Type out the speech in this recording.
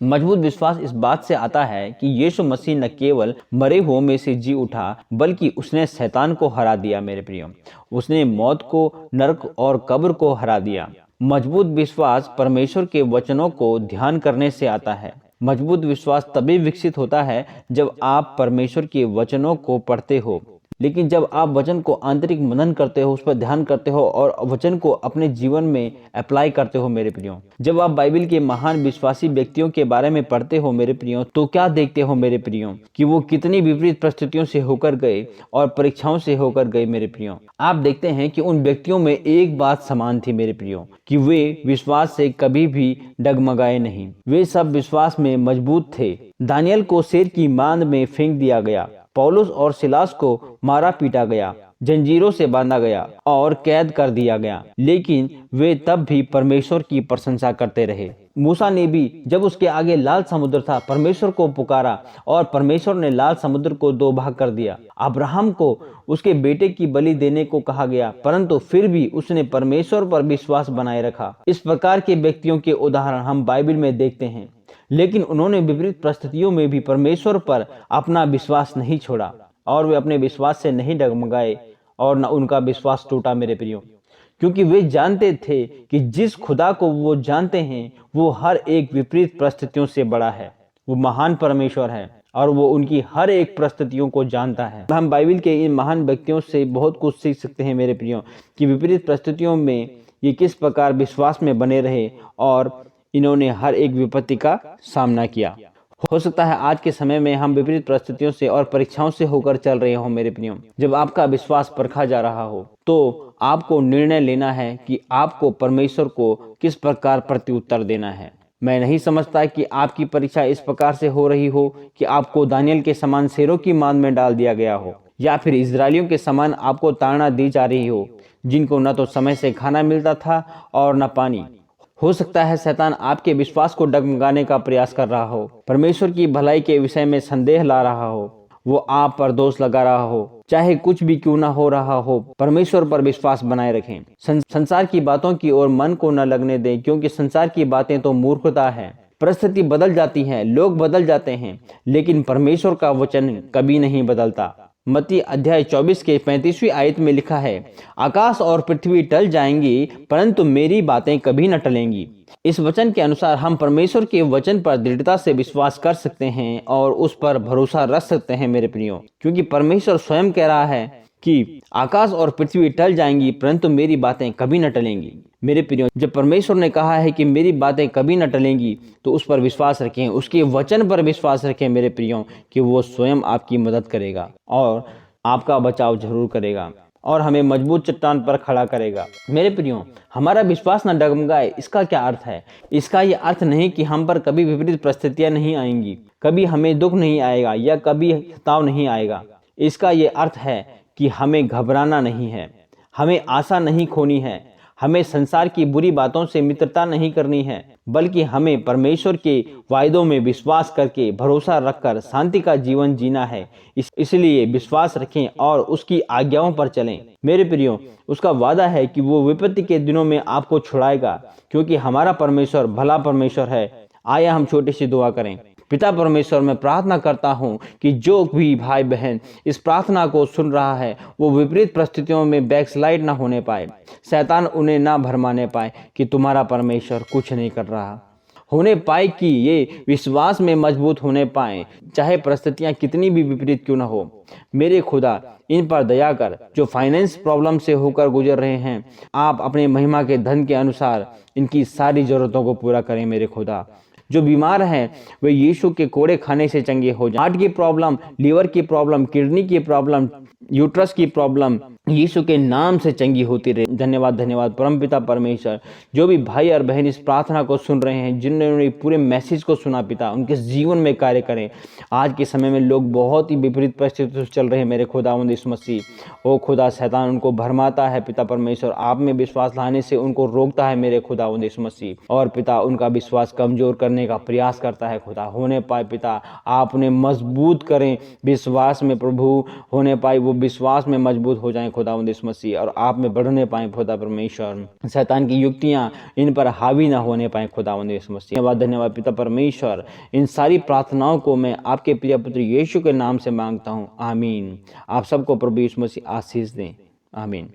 मजबूत विश्वास इस बात से आता है कि यीशु मसीह न केवल मरे हुओं में से जी उठा, बल्कि उसने शैतान को हरा दिया। मेरे प्रियो, उसने मौत को, नरक और कब्र को हरा दिया। मजबूत विश्वास परमेश्वर के वचनों को ध्यान करने से आता है। मजबूत विश्वास तभी विकसित होता है जब आप परमेश्वर के वचनों को पढ़ते हो। लेकिन जब आप वचन को आंतरिक मनन करते हो, उस पर ध्यान करते हो और वचन को अपने जीवन में अप्लाई करते हो मेरे प्रियो, जब आप बाइबल के महान विश्वासी व्यक्तियों के बारे में पढ़ते हो मेरे प्रियो, तो क्या देखते हो मेरे प्रियो कि वो कितनी विपरीत परिस्थितियों से होकर गए और परीक्षाओं से होकर गए मेरे प्रियो। आप देखते हैं कि उन व्यक्तियों में एक बात समान थी मेरे प्रियो, कि वे विश्वास से कभी भी डगमगाए नहीं। वे सब विश्वास में मजबूत थे। दानियल को शेर की मांद में फेंक दिया गया, पौलुस और सिलास को मारा पीटा गया, जंजीरों से बांधा गया और कैद कर दिया गया, लेकिन वे तब भी परमेश्वर की प्रशंसा करते रहे। मूसा ने भी, जब उसके आगे लाल समुद्र था, परमेश्वर को पुकारा और परमेश्वर ने लाल समुद्र को दो भाग कर दिया। अब्राहम को उसके बेटे की बलि देने को कहा गया, परंतु फिर भी उसने परमेश्वर पर विश्वास बनाए रखा। इस प्रकार के व्यक्तियों के उदाहरण हम बाइबल में देखते हैं, लेकिन उन्होंने विपरीत परिस्थितियों में भी परमेश्वर पर अपना विश्वास नहीं छोड़ा और वे अपने विश्वास से नहीं डगमगाए और न उनका विश्वास टूटा मेरे प्रियो, क्योंकि वे जानते थे कि जिस खुदा को वो जानते हैं वो हर एक विपरीत परिस्थितियों से बड़ा है। वो महान परमेश्वर है और वो उनकी हर एक परिस्थितियों को जानता है। हम बाइबल के इन महान व्यक्तियों से बहुत कुछ सीख सकते हैं मेरे प्रियो, कि विपरीत परिस्थितियों में ये किस प्रकार विश्वास में बने रहे और इन्होंने हर एक विपत्ति का सामना किया। हो सकता है आज के समय में हम विपरीत परिस्थितियों से और परीक्षाओं से होकर चल रहे हो मेरे प्रियो। जब आपका विश्वास परखा जा रहा हो तो आपको निर्णय लेना है कि आपको परमेश्वर को किस प्रकार प्रत्युत्तर देना है। मैं नहीं समझता कि आपकी परीक्षा इस प्रकार से हो रही हो कि आपको दानियल के समान शेरों की मांद में डाल दिया गया हो, या फिर इजरायलियों के समान आपको ताड़ना दी जा रही हो, जिनको न तो समय से खाना मिलता था और न पानी। हो सकता है शैतान आपके विश्वास को डगमगाने का प्रयास कर रहा हो, परमेश्वर की भलाई के विषय में संदेह ला रहा हो, वो आप पर दोष लगा रहा हो। चाहे कुछ भी क्यों ना हो रहा हो, परमेश्वर पर विश्वास बनाए रखें। संसार की बातों की ओर मन को न लगने दें, क्योंकि संसार की बातें तो मूर्खता है। परिस्थिति बदल जाती है, लोग बदल जाते हैं, लेकिन परमेश्वर का वचन कभी नहीं बदलता। मत्ती अध्याय 24 के 35वीं आयत में लिखा है, आकाश और पृथ्वी टल जाएंगी, परंतु मेरी बातें कभी न टलेंगी। इस वचन के अनुसार हम परमेश्वर के वचन पर दृढ़ता से विश्वास कर सकते हैं और उस पर भरोसा रख सकते हैं मेरे प्रियो, क्योंकि परमेश्वर स्वयं कह रहा है कि आकाश और पृथ्वी टल जाएंगी, परंतु मेरी बातें कभी न टलेंगी। मेरे प्रियो, जब परमेश्वर ने कहा है कि मेरी बातें कभी न टलेंगी, तो उस पर विश्वास रखें, उसके वचन पर विश्वास रखें मेरे प्रियो, कि वो स्वयं आपकी मदद करेगा और आपका बचाव जरूर करेगा और हमें मजबूत चट्टान पर खड़ा करेगा। मेरे प्रियो, हमारा विश्वास न डगमगाए, इसका क्या अर्थ है? इसका ये अर्थ नहीं कि हम पर कभी विपरीत परिस्थितियां नहीं आएंगी, कभी हमें दुख नहीं आएगा या कभी ताव नहीं आएगा। इसका ये अर्थ है कि हमें घबराना नहीं है, हमें आशा नहीं खोनी है, हमें संसार की बुरी बातों से मित्रता नहीं करनी है, बल्कि हमें परमेश्वर के वायदों में विश्वास करके, भरोसा रखकर शांति का जीवन जीना है। इसलिए विश्वास रखें और उसकी आज्ञाओं पर चलें। मेरे प्रियो, उसका वादा है कि वो विपत्ति के दिनों में आपको छुड़ाएगा, क्योंकि हमारा परमेश्वर भला परमेश्वर है। आइए हम छोटी सी दुआ करें। पिता परमेश्वर, मैं प्रार्थना करता हूँ कि जो भी भाई बहन इस प्रार्थना को सुन रहा है, वो विपरीत परिस्थितियों में बैकस्लाइड ना होने पाए, शैतान उन्हें ना भरमाने पाए कि तुम्हारा परमेश्वर कुछ नहीं कर रहा। होने पाए कि ये विश्वास में मजबूत होने पाए, चाहे परिस्थितियाँ कितनी भी विपरीत क्यों ना हो। मेरे खुदा, इन पर दया कर। जो फाइनेंस प्रॉब्लम से होकर गुजर रहे हैं, आप अपने महिमा के धन के अनुसार इनकी सारी जरूरतों को पूरा करें मेरे खुदा। जो बीमार हैं वे यीशु के कोड़े खाने से चंगे हो जाएं। हार्ट की प्रॉब्लम, लीवर की प्रॉब्लम, किडनी की प्रॉब्लम, यूट्रस की प्रॉब्लम यीशु के नाम से चंगी होती रहे। धन्यवाद धन्यवाद परमपिता परमेश्वर। जो भी भाई और बहन इस प्रार्थना को सुन रहे हैं, जिन्होंने पूरे मैसेज को सुना पिता, उनके जीवन में कार्य करें। आज के समय में लोग बहुत ही विपरीत परिस्थितियों से चल रहे हैं मेरे खुदावंद यीशु मसीह। ओ खुदा, शैतान उनको भरमाता है पिता परमेश्वर, आप में विश्वास लाने से उनको रोकता है मेरे खुदावंद यीशु मसीह। और पिता, उनका विश्वास कमजोर करने का प्रयास करता है खुदा। होने पाए पिता, आप उन्हें मजबूत करें विश्वास में प्रभु, होने पाए वो विश्वास में मजबूत हो जाएं खुदावंद यीशु मसीह, और आप में बढ़ने पाए खुदा परमेश्वर। शैतान की युक्तियां इन पर हावी ना होने पाए खुदावंद यीशु मसीह। धन्यवाद धन्यवाद पिता परमेश्वर। इन सारी प्रार्थनाओं को मैं आपके प्रिय पुत्र यीशु के नाम से मांगता हूँ, आमीन। आप सबको प्रभु यीशु मसीह आशीष दें, आमीन।